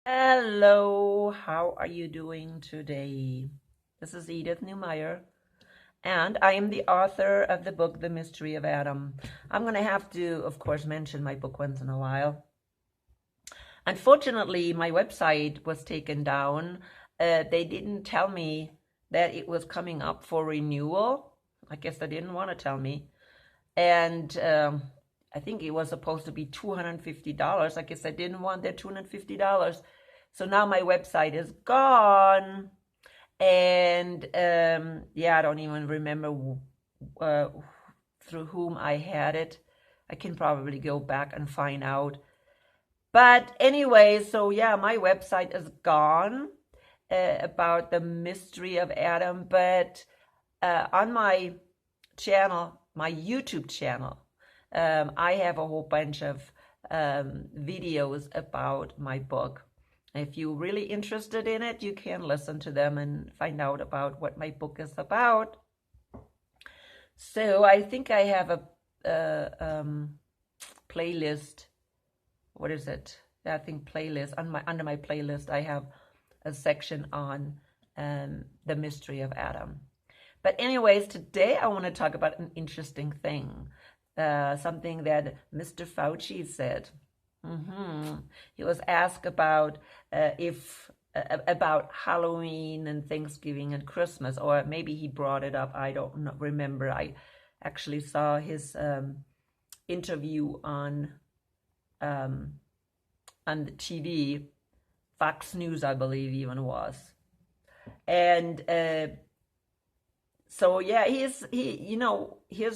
Hello, how are you doing today? This is Edith Neumeyer, and I am the author of the book, The Mystery of Adam. I'm going to have to, of course, mention my book once in a while. Unfortunately, my website was taken down. They didn't tell me that it was coming up for renewal. I guess they didn't want to tell me. And I think it was supposed to be $250. I guess I didn't want their $250. So now my website is gone. And yeah, I don't even remember through whom I had it. I can probably go back and find out. But anyway, so yeah, my website is gone about the mystery of Adam. But on my channel, my YouTube channel, I have a whole bunch of videos about my book. If you're really interested in it, you can listen to them and find out about what my book is about. So I think I have a playlist. What is it? I think playlist under my playlist. I have a section on the mystery of Adam. But anyways, today I want to talk about an interesting thing, something that Mr. Fauci said. He was asked about about Halloween and Thanksgiving and Christmas, or maybe he brought it up. I don't remember. I actually saw his interview on the TV, Fox News, I believe even was, and so yeah, his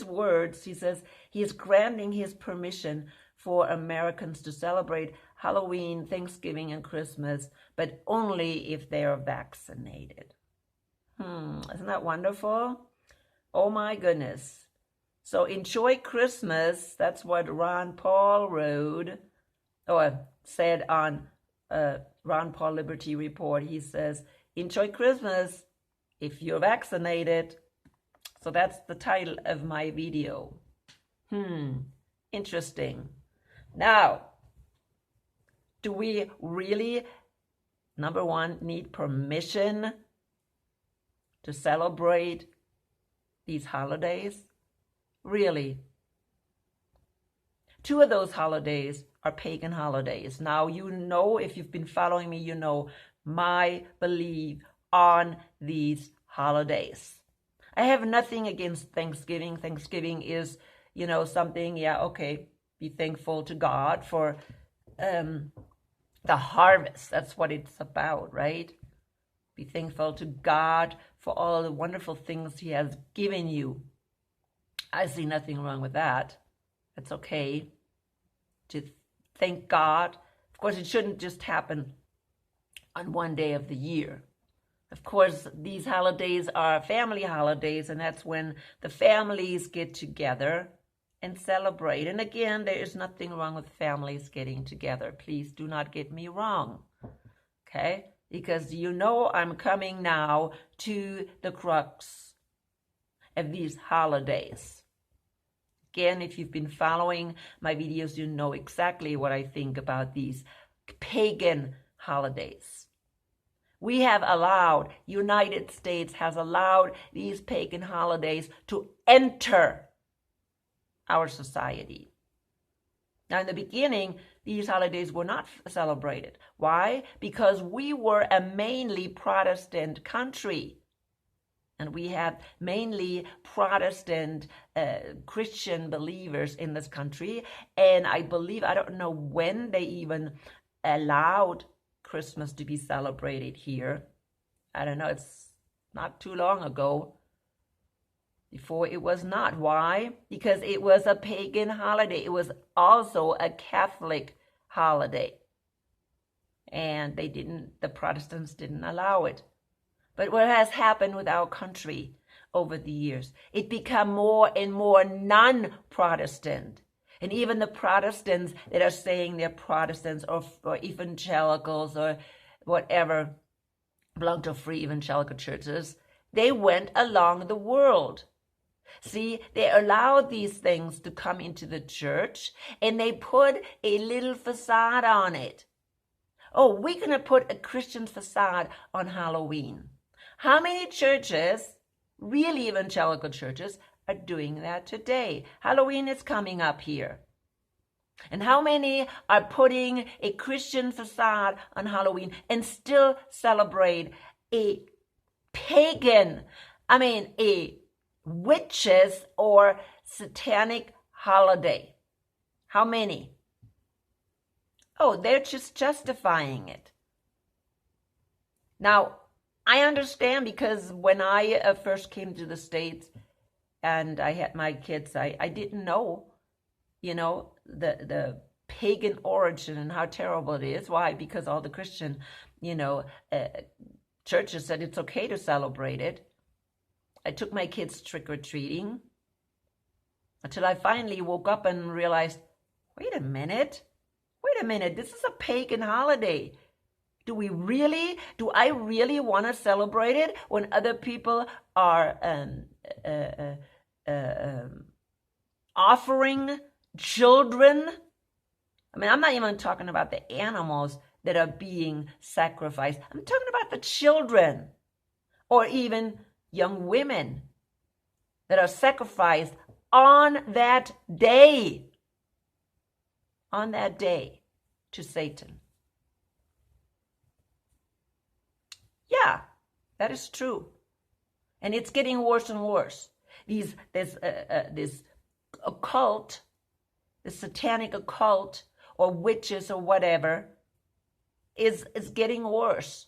words. He says he is granting his permission for Americans to celebrate Halloween, Thanksgiving, and Christmas, but only if they are vaccinated. Isn't that wonderful? Oh my goodness. So enjoy Christmas. That's what Ron Paul wrote, or said on Ron Paul Liberty Report. He says, enjoy Christmas if you're vaccinated. So that's the title of my video. Interesting. Now, do we really, number one, need permission to celebrate these holidays? Really? Two of those holidays are pagan holidays. Now, you know, if you've been following me, you know my belief on these holidays. I have nothing against Thanksgiving. Thanksgiving is, something, yeah, okay, be thankful to God for the harvest. That's what it's about, right? Be thankful to God for all the wonderful things He has given you. I see nothing wrong with that. It's okay to thank God. Of course, it shouldn't just happen on one day of the year. Of course, these holidays are family holidays, and that's when the families get together and celebrate. And again, there is nothing wrong with families getting together. Please do not get me wrong, okay? Because I'm coming now to the crux of these holidays. Again, if you've been following my videos, you know exactly what I think about these pagan holidays. We have allowed, United States has allowed these pagan holidays to enter our society. Now, in the beginning, these holidays were not celebrated. Why? Because we were a mainly Protestant country. And we have mainly Protestant Christian believers in this country. And I don't know when they even allowed Christmas to be celebrated here. I don't know, it's not too long ago. Before it was not. Why? Because it was a pagan holiday. It was also a Catholic holiday. And the Protestants didn't allow it. But what has happened with our country over the years? It became more and more non-Protestant. And even the Protestants that are saying they're Protestants or evangelicals or whatever, belong to free evangelical churches, they went along the world. See, they allowed these things to come into the church, and they put a little facade on it. Oh, we're going to put a Christian facade on Halloween. How many churches, really evangelical churches, are doing that today? Halloween is coming up here. And how many are putting a Christian facade on Halloween and still celebrate a pagan, a witches or satanic holiday? How many? Oh, they're just justifying it. Now, I understand, because when I first came to the States and I had my kids, I didn't know, the pagan origin and how terrible it is. Why? Because all the Christian, churches said it's okay to celebrate it. I took my kids trick-or-treating until I finally woke up and realized, wait a minute, this is a pagan holiday. Do I really want to celebrate it when other people are offering children? I'm not even talking about the animals that are being sacrificed. I'm talking about the children, or even young women that are sacrificed on that day to Satan. Yeah, that is true. And it's getting worse and worse. This occult, the satanic occult, or witches or whatever, is getting worse.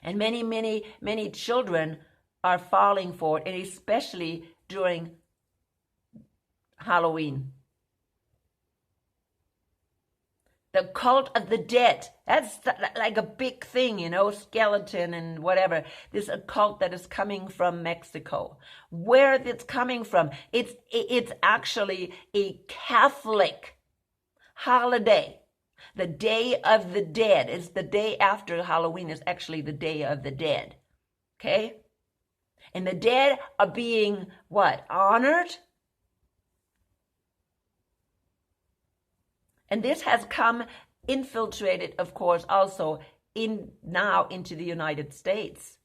And many children are falling for it, and especially during Halloween. The cult of the dead, that's like a big thing, skeleton and whatever. This occult that is coming from Mexico. Where it's coming from, it's actually a Catholic holiday. The Day of the Dead is the day after Halloween, is actually the Day of the Dead. Okay? And the dead are being what? Honored? And this has come infiltrated, of course, also now into the United States.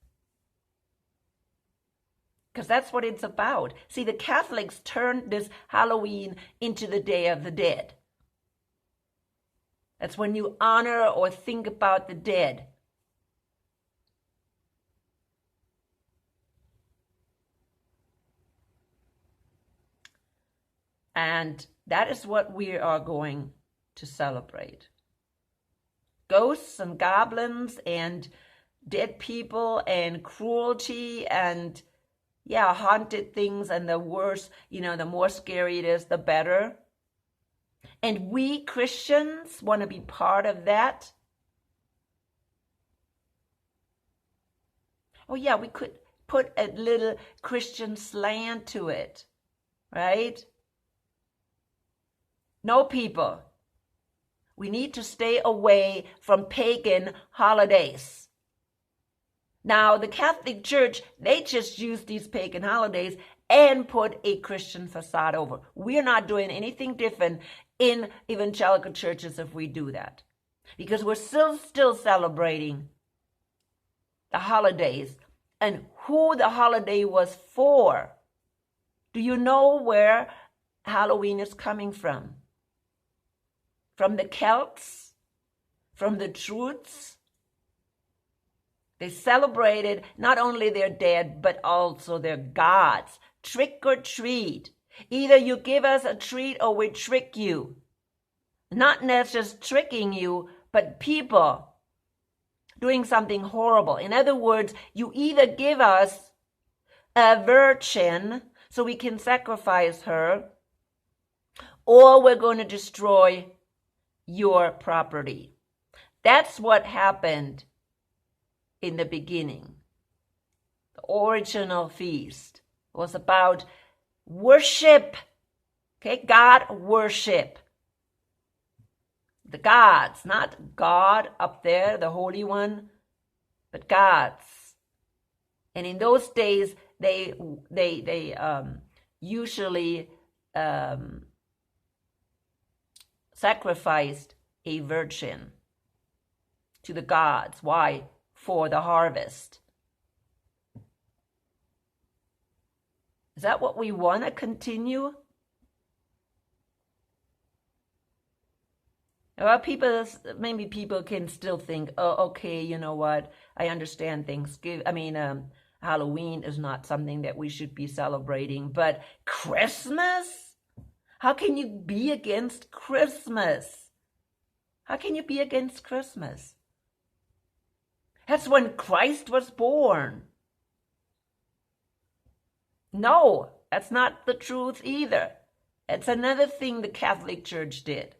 Because that's what it's about. See, the Catholics turned this Halloween into the Day of the Dead. That's when you honor or think about the dead. And that is what we are going to celebrate. Ghosts and goblins and dead people and cruelty and haunted things, and the worse, the more scary it is, the better. And we Christians want to be part of that. Oh yeah, we could put a little Christian slant to it, right? No, people. We need to stay away from pagan holidays. Now, the Catholic Church, they just use these pagan holidays and put a Christian facade over. We're not doing anything different in evangelical churches if we do that, because we're still celebrating the holidays and who the holiday was for. Do you know where Halloween is coming from? From the Celts? From the Druids? They celebrated not only their dead, but also their gods. Trick or treat. Either you give us a treat or we trick you. Not just tricking you, but people doing something horrible. In other words, you either give us a virgin so we can sacrifice her, or we're going to destroy your property. That's what happened in the beginning. The original feast was about worship. Okay, God worship. The gods, not God up there, the Holy One, but gods. And in those days, they usually sacrificed a virgin. to the gods. Why? For the harvest. Is that what we want to continue? Well, maybe people can still think, oh, okay, you know what? I understand Halloween is not something that we should be celebrating, but Christmas? How can you be against Christmas? How can you be against Christmas? That's when Christ was born. No, that's not the truth either. It's another thing the Catholic Church did.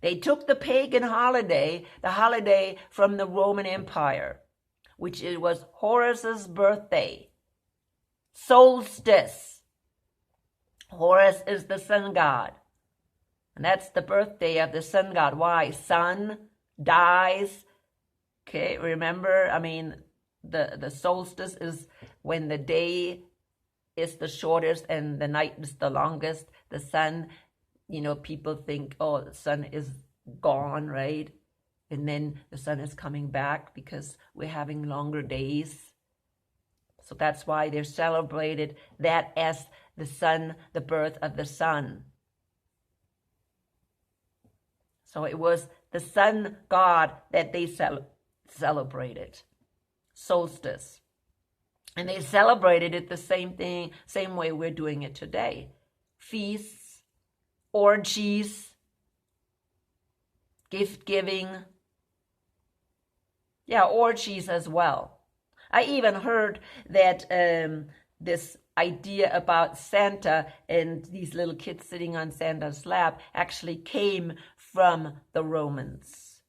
They took the pagan holiday, the holiday from the Roman Empire, which it was Horus's birthday, solstice. Horus is the sun god, and that's the birthday of the sun god. Why? Sun dies. Okay, remember, the solstice is when the day is the shortest and the night is the longest. The sun, people think, oh, the sun is gone, right? And then the sun is coming back because we're having longer days. So that's why they're celebrated that as the sun, the birth of the sun. So it was the sun god that they celebrated, solstice. And they celebrated it the same way we're doing it today. Feasts, orgies, gift giving. Yeah, orgies as well. I even heard that this idea about Santa and these little kids sitting on Santa's lap actually came from the Romans,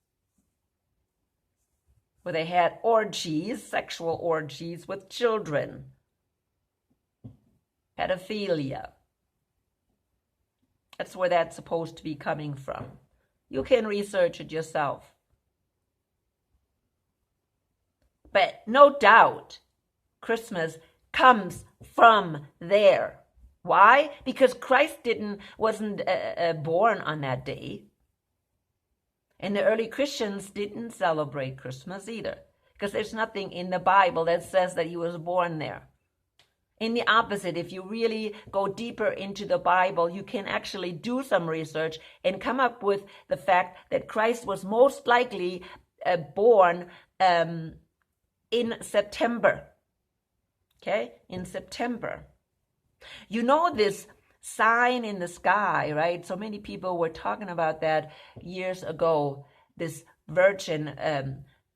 where they had orgies, sexual orgies with children. Pedophilia. That's where that's supposed to be coming from. You can research it yourself. But no doubt, Christmas comes from there. Why? Because Christ wasn't born on that day. And the early Christians didn't celebrate Christmas either, because there's nothing in the Bible that says that he was born there. In the opposite, if you really go deeper into the Bible, you can actually do some research and come up with the fact that Christ was most likely born in September. Okay, in September. You know this sign in the sky, right? So many people were talking about that years ago, this Virgin,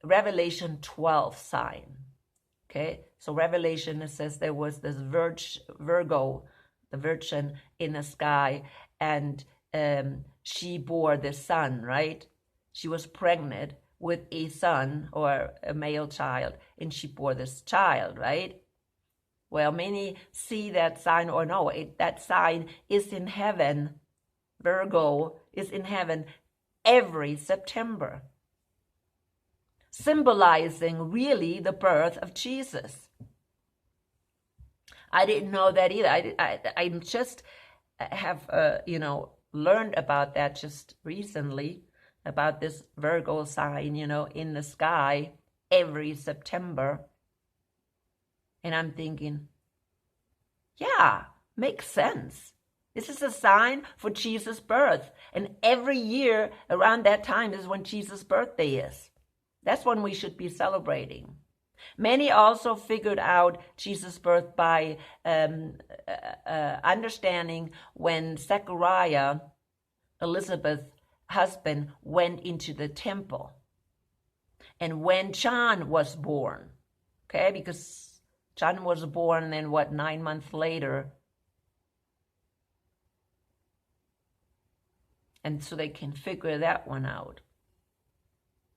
Revelation 12 sign. Okay, so Revelation, it says there was this Virgo, the Virgin in the sky, and she bore the son, right? She was pregnant with a son or a male child, and she bore this child, right? Well, many see that sign, or no, that sign is in heaven. Virgo is in heaven every September, symbolizing really the birth of Jesus. I didn't know that either. I just have, learned about that just recently, about this Virgo sign, in the sky every September. And I'm thinking, yeah, makes sense. This is a sign for Jesus' birth. And every year around that time is when Jesus' birthday is. That's when we should be celebrating. Many also figured out Jesus' birth by understanding when Zechariah, Elizabeth's husband, went into the temple. And when John was born, okay, because John was born then 9 months later. And so they can figure that one out.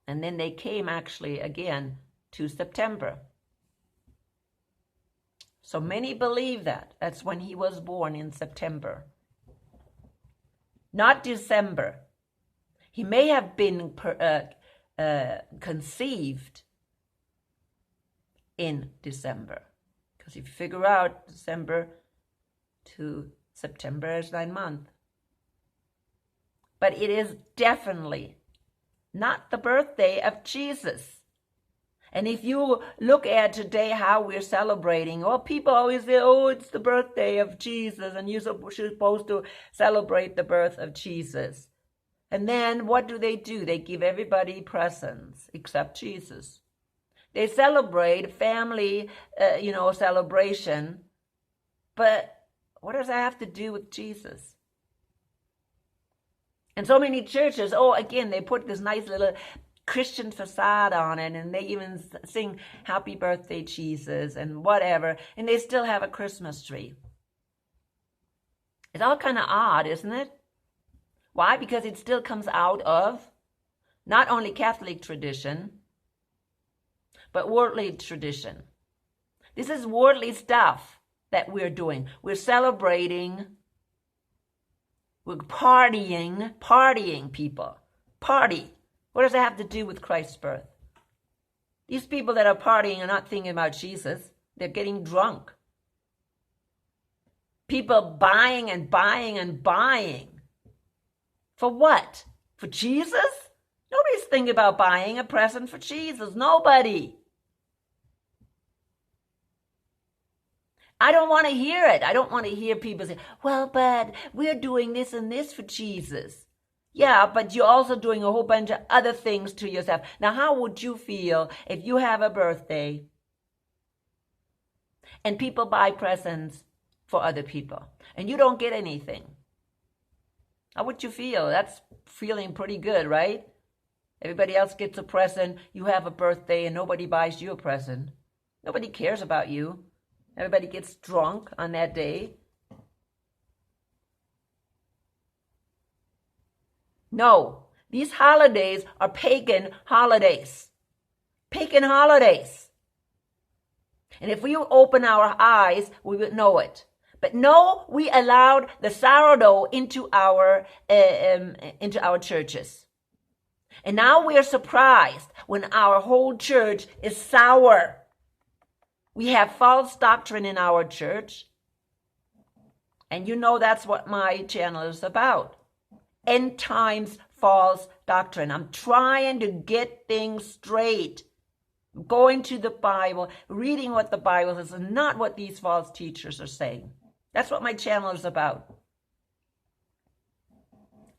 And then they came actually again to September. So many believe that. That's when he was born, in September. Not December. He may have been conceived in December. Because if you figure out December to September is 9 months. But it is definitely not the birthday of Jesus. And if you look at today how we're celebrating, well, people always say, oh, it's the birthday of Jesus, and you're supposed to celebrate the birth of Jesus. And then what do? They give everybody presents except Jesus. They celebrate family, celebration. But what does that have to do with Jesus? And so many churches, again, they put this nice little Christian facade on it, and they even sing happy birthday Jesus and whatever, and they still have a Christmas tree. It's all kind of odd, isn't it? Why? Because it still comes out of not only Catholic tradition, but worldly tradition. This is worldly stuff that we're doing. We're celebrating, we're partying people. Party. What does that have to do with Christ's birth? These people that are partying are not thinking about Jesus. They're getting drunk. People buying and buying and buying. For what? For Jesus? Nobody's thinking about buying a present for Jesus. Nobody. I don't want to hear it. I don't want to hear people say, well, but we're doing this and this for Jesus. Yeah, but you're also doing a whole bunch of other things to yourself. Now, how would you feel if you have a birthday and people buy presents for other people and you don't get anything? How would you feel? That's feeling pretty good, right? Everybody else gets a present. You have a birthday and nobody buys you a present. Nobody cares about you. Everybody gets drunk on that day. No, these holidays are pagan holidays. Pagan holidays. And if we open our eyes, we would know it. But no, we allowed the sourdough into our churches. And now we are surprised when our whole church is sour. We have false doctrine in our church. And you know that's what my channel is about. End times false doctrine. I'm trying to get things straight. I'm going to the Bible, reading what the Bible says, and not what these false teachers are saying. That's what my channel is about.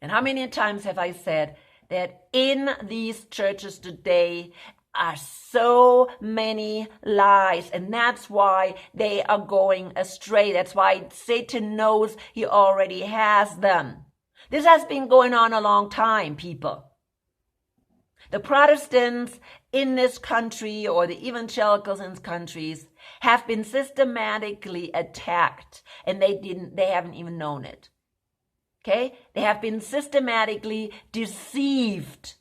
And how many times have I said that in these churches today are so many lies, and that's why they are going astray. That's why Satan knows he already has them. This has been going on a long time, people. The Protestants in this country, or the evangelicals in countries, have been systematically attacked, and they haven't even known it. Okay? They have been systematically deceived,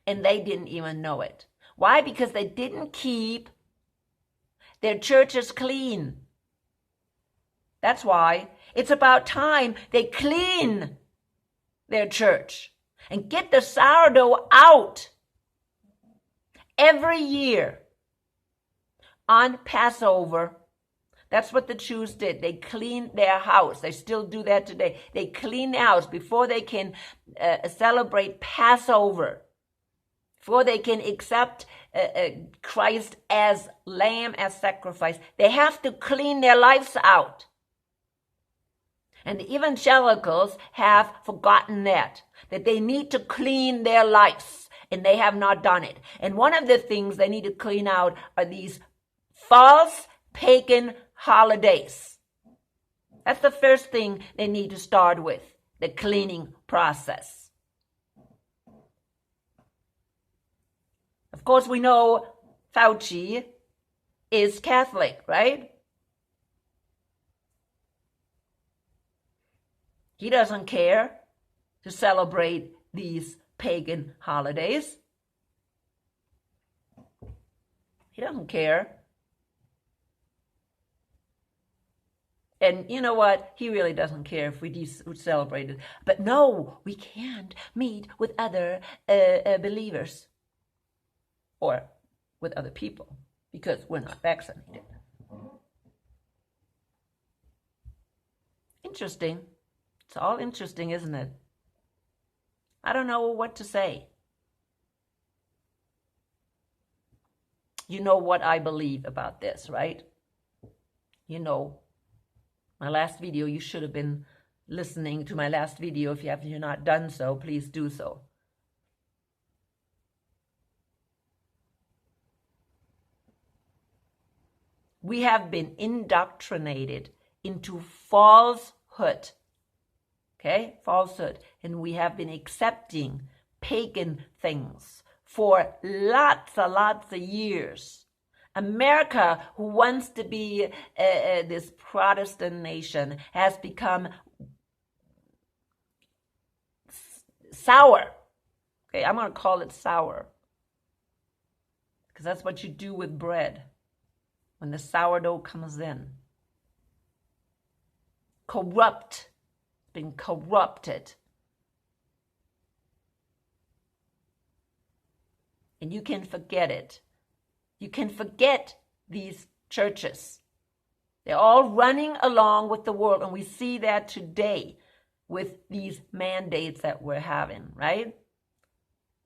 and they didn't even know it. Why? Because they didn't keep their churches clean. That's why. It's about time they clean their church and get the sourdough out. Every year on Passover, that's what the Jews did. They cleaned their house. They still do that today. They clean the house before they can celebrate Passover, before they can accept Christ as lamb, as sacrifice. They have to clean their lives out. And the evangelicals have forgotten that they need to clean their lives, and they have not done it. And one of the things they need to clean out are these false pagan holidays. That's the first thing they need to start with, the cleaning process. Of course, we know Fauci is Catholic, right? He doesn't care to celebrate these pagan holidays. He doesn't care. And you know what? He really doesn't care if we celebrate it. But no, we can't meet with other believers or with other people because we're not vaccinated. Interesting. It's all interesting, isn't it? I don't know what to say. You know what I believe about this, right? You know, my last video, you should have been listening to my last video. If you have not done so, please do so. We have been indoctrinated into falsehood. Okay, falsehood. And we have been accepting pagan things for lots of years. America, who wants to be this Protestant nation, has become sour. Okay, I'm going to call it sour, because that's what you do with bread when the sourdough comes in. Corrupt, been corrupted. And you can forget it. You can forget these churches. They're all running along with the world, and we see that today with these mandates that we're having, right?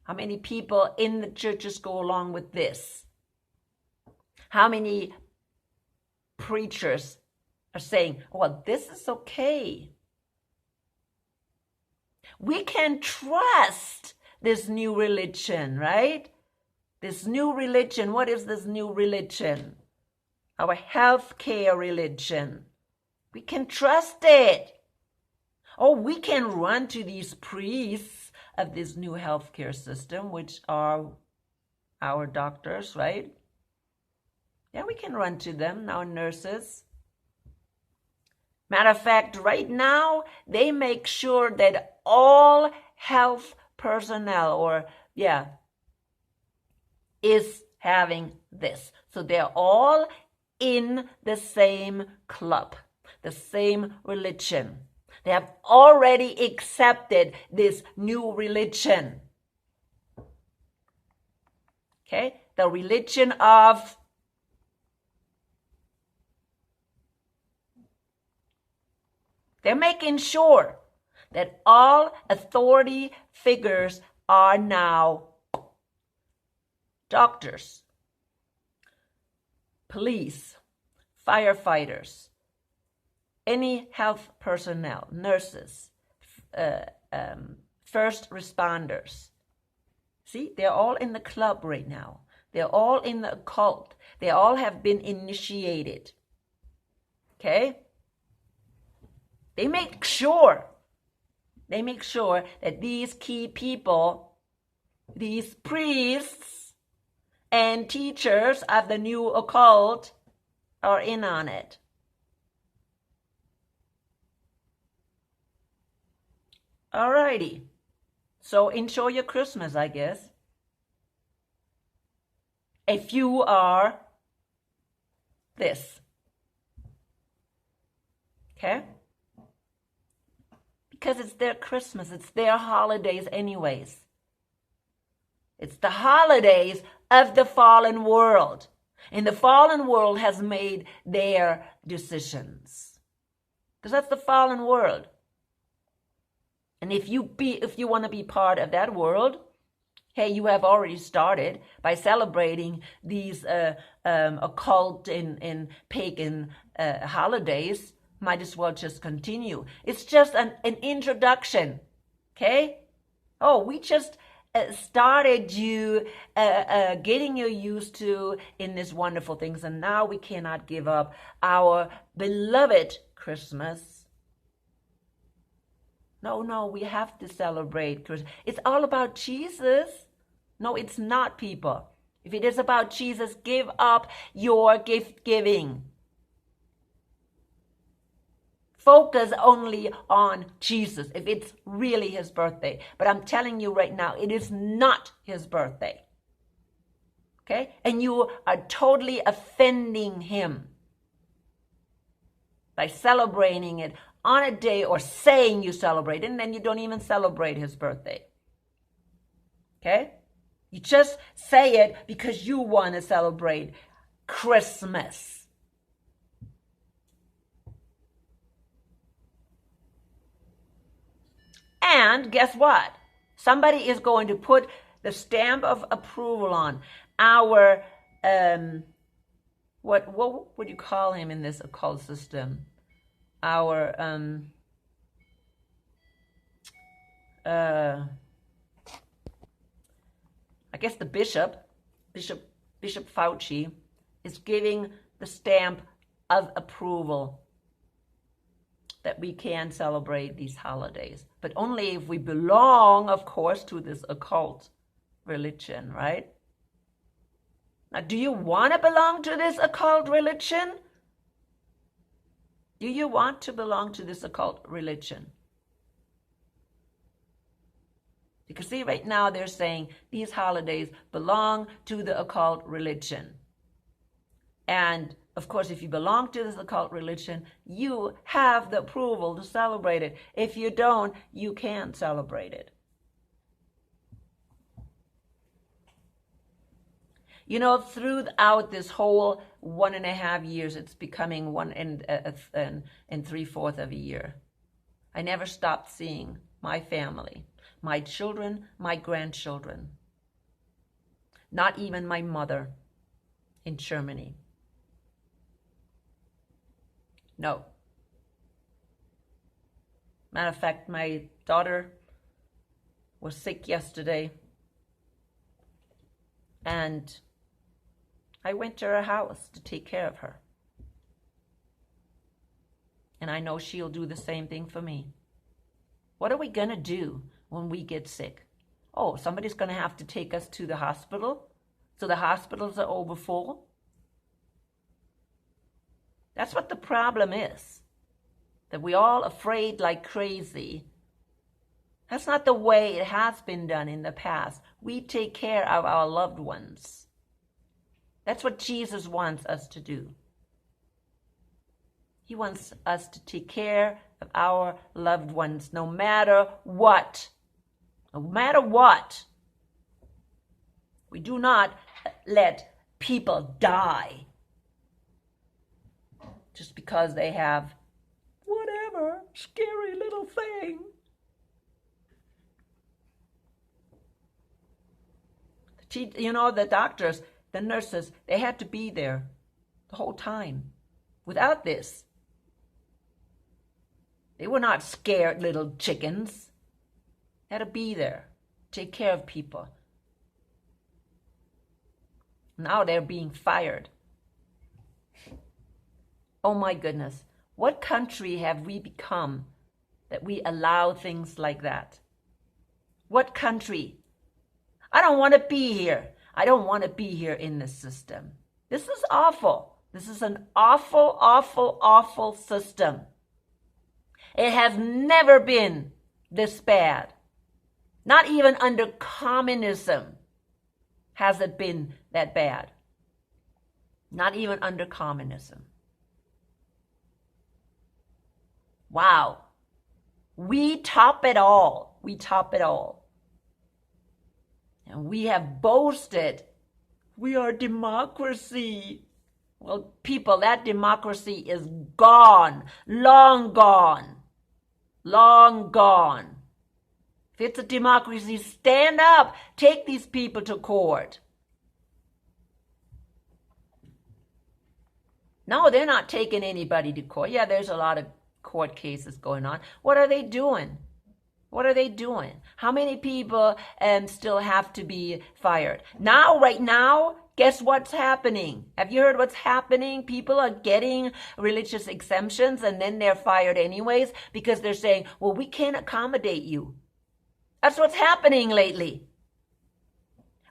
How many people in the churches go along with this? How many preachers are saying, well, this is okay. We can trust this new religion, right? This new religion. What is this new religion? Our healthcare religion. We can trust it. Oh, we can run to these priests of this new healthcare system, which are our doctors, right? Yeah, we can run to them, our nurses. Matter of fact, right now, they make sure that all health personnel is having this. So they're all in the same club, the same religion. They have already accepted this new religion. Okay? The religion of they're making sure that all authority figures are now doctors, police, firefighters, any health personnel, nurses, first responders. See, they're all in the club right now. They're all in the occult. They all have been initiated. Okay? They make sure that these key people, these priests and teachers of the new occult are in on it. Alrighty. So enjoy your Christmas, I guess. If you are this. Okay? Because it's their Christmas. It's their holidays anyways. It's the holidays of the fallen world. And the fallen world has made their decisions. Because that's the fallen world. And if you want to be part of that world, hey, you have already started by celebrating these occult and pagan holidays. Might as well just continue. It's just an introduction, okay? Oh, we just started you getting you used to in these wonderful things, and now we cannot give up our beloved Christmas. No, we have to celebrate Christmas. It's all about Jesus. No, it's not, people. If it is about Jesus, give up your gift giving. Focus only on Jesus if it's really his birthday. But I'm telling you right now, it is not his birthday. Okay? And you are totally offending him by celebrating it on a day or saying you celebrate it, and then you don't even celebrate his birthday. Okay? You just say it because you want to celebrate Christmas. And guess what? Somebody is going to put the stamp of approval on our, what would you call him in this occult system? Our, I guess the Bishop Fauci is giving the stamp of approval that we can celebrate these holidays, but only if we belong, of course, to this occult religion, right? Now, do you want to belong to this occult religion? Do you want to belong to this occult religion? Because see, right now they're saying these holidays belong to the occult religion. And of course, if you belong to this occult religion, you have the approval to celebrate it. If you don't, you can't celebrate it. You know, throughout this whole 1.5 years, it's becoming 1 and 3/4 of a year. I never stopped seeing my family, my children, my grandchildren, not even my mother in Germany. No. Matter of fact, my daughter was sick yesterday, and I went to her house to take care of her. And I know she'll do the same thing for me. What are we going to do when we get sick? Oh, somebody's going to have to take us to the hospital, so the hospitals are overfull. That's what the problem is, that we're all afraid like crazy. That's not the way it has been done in the past. We take care of our loved ones. That's what Jesus wants us to do. He wants us to take care of our loved ones no matter what. No matter what. We do not let people die just because they have whatever scary little thing. You know, the doctors, the nurses, they had to be there the whole time. Without this, they were not scared little chickens. They had to be there, take care of people. Now they're being fired. Oh my goodness, what country have we become that we allow things like that? What country? I don't want to be here. I don't want to be here in this system. This is awful. This is an awful, awful, awful system. It has never been this bad. Not even under communism has it been that bad. Not even under communism. Wow. We top it all. We top it all. And we have boasted, we are democracy. Well, people, that democracy is gone. Long gone. Long gone. If it's a democracy, stand up. Take these people to court. No, they're not taking anybody to court. Yeah, there's a lot of court cases going on. What are they doing? What are they doing? How many people still have to be fired? Now, right now, guess what's happening? Have you heard what's happening? People are getting religious exemptions and then they're fired anyways because they're saying, well, we can't accommodate you. That's what's happening lately.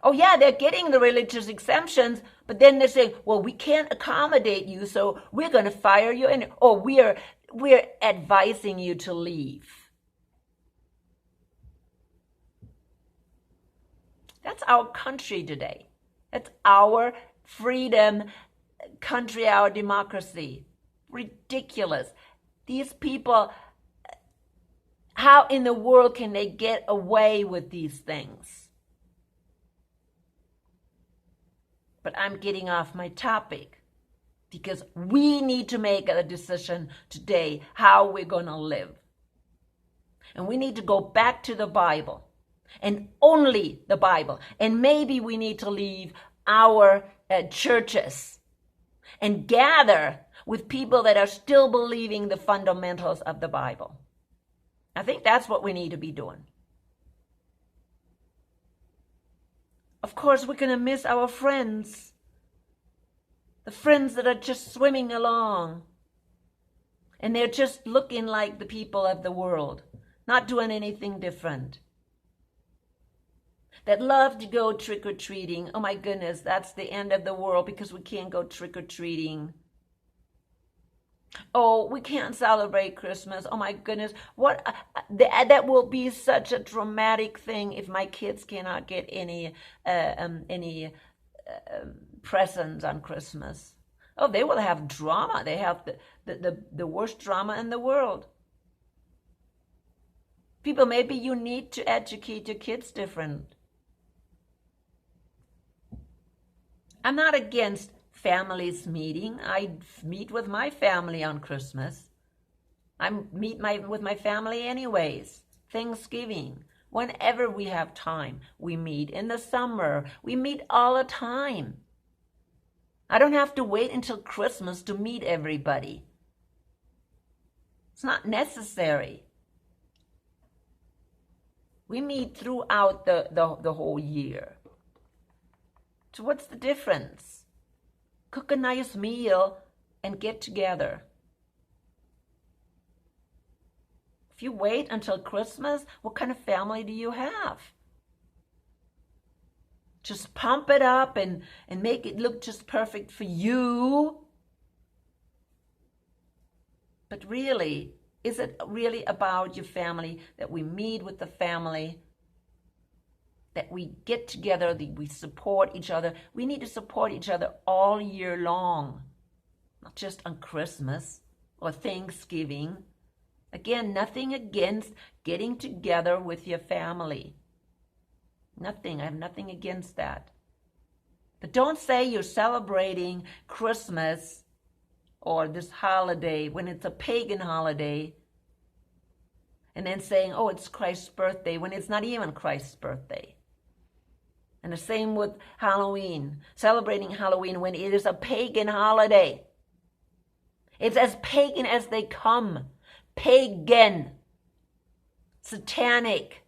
Oh yeah, they're getting the religious exemptions, but then they're saying, well, we can't accommodate you, so we're going to fire you, or we're advising you to leave. That's our country today. That's our freedom country, our democracy. Ridiculous. These people, how in the world can they get away with these things? But I'm getting off my topic because we need to make a decision today how we're going to live. And we need to go back to the Bible. and only the Bible. And maybe we need to leave our churches and gather with people that are still believing the fundamentals of the Bible. I think that's what we need to be doing. Of course, we're going to miss our friends. The friends that are just swimming along. And they're just looking like the people of the world, not doing anything different. That love to go trick-or-treating. Oh my goodness, that's the end of the world because we can't go trick-or-treating. Oh, we can't celebrate Christmas. Oh my goodness, what that will be such a dramatic thing if my kids cannot get any presents on Christmas. Oh, they will have drama. They have the worst drama in the world. People, maybe you need to educate your kids different. I'm not against families meeting. I meet with my family on Christmas. I meet with my family anyways. Thanksgiving. Whenever we have time, we meet. In the summer, we meet all the time. I don't have to wait until Christmas to meet everybody. It's not necessary. We meet throughout the whole year. So what's the difference? Cook a nice meal and get together. If you wait until Christmas, what kind of family do you have? Just pump it up and make it look just perfect for you. But really, is it really about your family, that we meet with the family, that we get together, that we support each other? We need to support each other all year long, not just on Christmas or Thanksgiving. Again, nothing against getting together with your family. Nothing. I have nothing against that. But don't say you're celebrating Christmas or this holiday when it's a pagan holiday, and then saying, oh, it's Christ's birthday, when it's not even Christ's birthday. And the same with Halloween, celebrating Halloween when it is a pagan holiday. It's as pagan as they come. Pagan, satanic,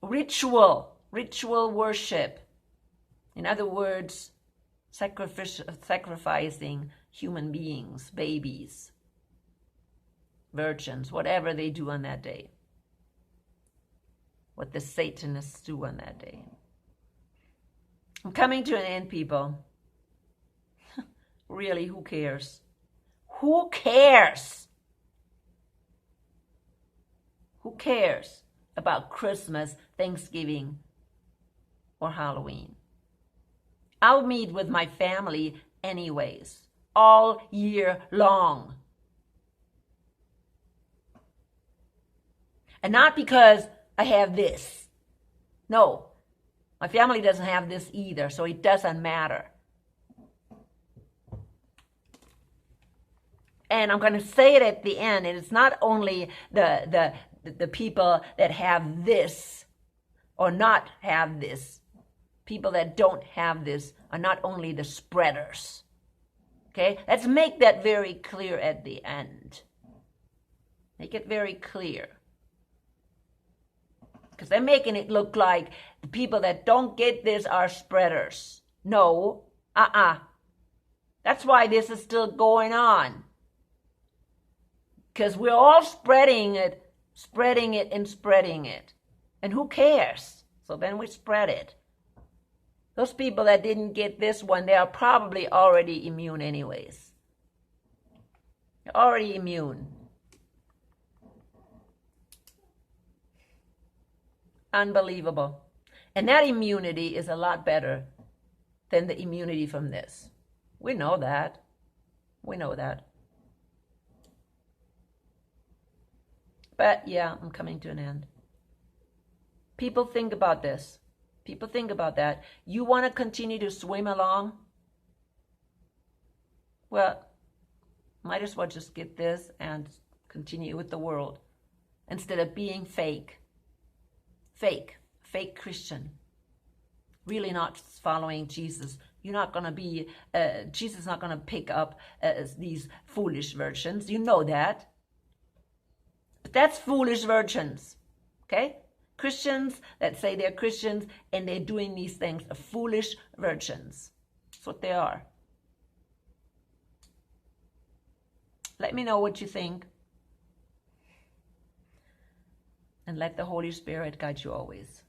ritual worship. In other words, sacrificing human beings, babies, virgins, whatever they do on that day. What the Satanists do on that day. I'm coming to an end, people. Really, who cares? Who cares? Who cares about Christmas, Thanksgiving, or Halloween? I'll meet with my family anyways, all year long. And not because I have this. No, my family doesn't have this either, so it doesn't matter. And I'm going to say it at the end, and it's not only the people that have this or not have this. People that don't have this are not only the spreaders. Okay? Let's make that very clear at the end. Make it very clear. Because they're making it look like the people that don't get this are spreaders. No. That's why this is still going on. Because we're all spreading it. And who cares? So then we spread it. Those people that didn't get this one, they are probably already immune anyways. They're already immune. Unbelievable. And that immunity is a lot better than the immunity from this. We know that. We know that. But yeah, I'm coming to an end. People think about this. People think about that. You want to continue to swim along? Well, might as well just get this and continue with the world instead of being fake. fake Christian, really not following Jesus. You're not going to be, Jesus is not going to pick up these foolish virgins. You know that. But that's foolish virgins, okay? Christians that say they're Christians and they're doing these things are foolish virgins. That's what they are. Let me know what you think. And let the Holy Spirit guide you always.